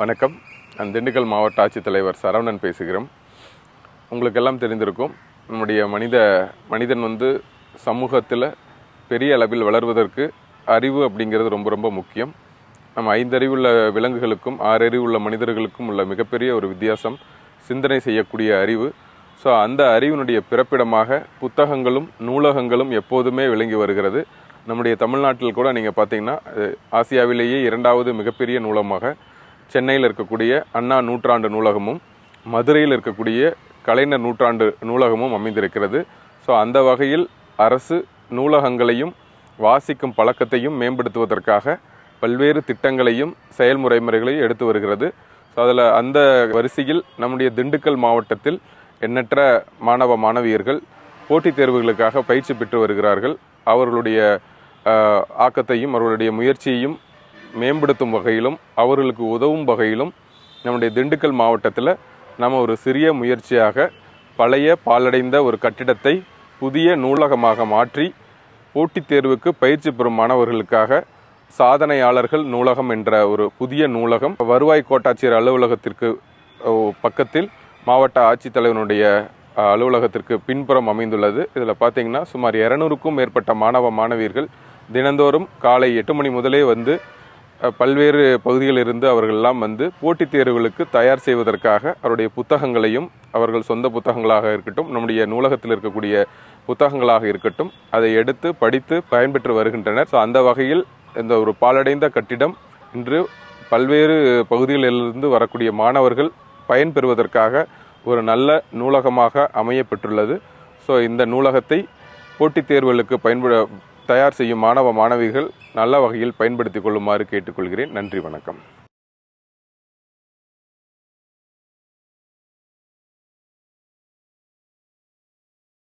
வணக்கம். நான் திண்டுக்கல் மாவட்ட ஆட்சித்தலைவர் சரவணன் பேசுகிறோம். உங்களுக்கெல்லாம் தெரிந்திருக்கும், நம்முடைய மனிதன் சமூகத்தில் பெரிய அளவில் வளர்வதற்கு அறிவு அப்படிங்கிறது ரொம்ப ரொம்ப முக்கியம். நம்ம 5 அறிவுள்ள விலங்குகளுக்கும் 6 அறிவுள்ள மனிதர்களுக்கும் உள்ள மிகப்பெரிய ஒரு வித்தியாசம் சிந்தனை செய்யக்கூடிய அறிவு. ஸோ அந்த அறிவினுடைய பிறப்பிடமாக புத்தகங்களும் நூலகங்களும் எப்போதுமே விளங்கி வருகிறது. நம்முடைய தமிழ்நாட்டில் கூட நீங்கள் பார்த்தீங்கன்னா ஆசியாவிலேயே 2வது மிகப்பெரிய நூலகமாக சென்னையில் இருக்கக்கூடிய அண்ணா நூற்றாண்டு நூலகமும் மதுரையில் இருக்கக்கூடிய கலைஞர் நூற்றாண்டு நூலகமும் அமைந்திருக்கிறது. ஸோ அந்த வகையில் அரசு நூலகங்களையும் வாசிக்கும் பழக்கத்தையும் மேம்படுத்துவதற்காக பல்வேறு திட்டங்களையும் செயல்முறைகளையும் எடுத்து வருகிறது. ஸோ அதில் அந்த வரிசையில் நம்முடைய திண்டுக்கல் மாவட்டத்தில் எண்ணற்ற மாணவ மாணவியர்கள் போட்டித் தேர்வுகளுக்காக பயிற்சி பெற்று வருகிறார்கள். அவர்களுடைய ஆக்கத்தையும் அவர்களுடைய முயற்சியையும் மேம்படுத்தும் வகையிலும் அவர்களுக்கு உதவும் வகையிலும் நம்முடைய திண்டுக்கல் மாவட்டத்தில் நம்ம ஒரு சிறிய முயற்சியாக பழைய பாழடைந்த ஒரு கட்டிடத்தை புதிய நூலகமாக மாற்றி போட்டித் தேர்வுக்கு பயிற்சி பெறும் மாணவர்களுக்காக சாதனையாளர்கள் நூலகம் என்ற ஒரு புதிய நூலகம் வருவாய் கோட்டாட்சியர் அலுவலகத்திற்கு பக்கத்தில் மாவட்ட ஆட்சித்தலைவனுடைய அலுவலகத்திற்கு பின்புறம் அமைந்துள்ளது. இதில் பார்த்தீங்கன்னா சுமார் 200க்கும் மேற்பட்ட மாணவ மாணவியர்கள் தினந்தோறும் காலை 8 மணி முதலே பல்வேறு பகுதிகளிலிருந்து அவர்களெல்லாம் போட்டித் தேர்வுகளுக்கு தயார் செய்வதற்காக அவருடைய புத்தகங்களையும் அவர்கள் சொந்த புத்தகங்களாக இருக்கட்டும், நம்முடைய நூலகத்தில் இருக்கக்கூடிய புத்தகங்களாக இருக்கட்டும், அதை எடுத்து படித்து பயன்பெற்று வருகின்றனர். ஸோ அந்த வகையில் இந்த ஒரு பாழடைந்த கட்டிடம் இன்று பல்வேறு பகுதிகளிலிருந்து வரக்கூடிய மாணவர்கள் பயன்பெறுவதற்காக ஒரு நல்ல நூலகமாக அமையப்பெற்றுள்ளது. ஸோ இந்த நூலகத்தை போட்டித் தேர்வுகளுக்கு தயார் செய்யும் மாணவ மாணவிகள் நல்ல வகையில் பயன்படுத்திக் கொள்ளுமாறு கேட்டுக்கொள்கிறேன். நன்றி, வணக்கம்.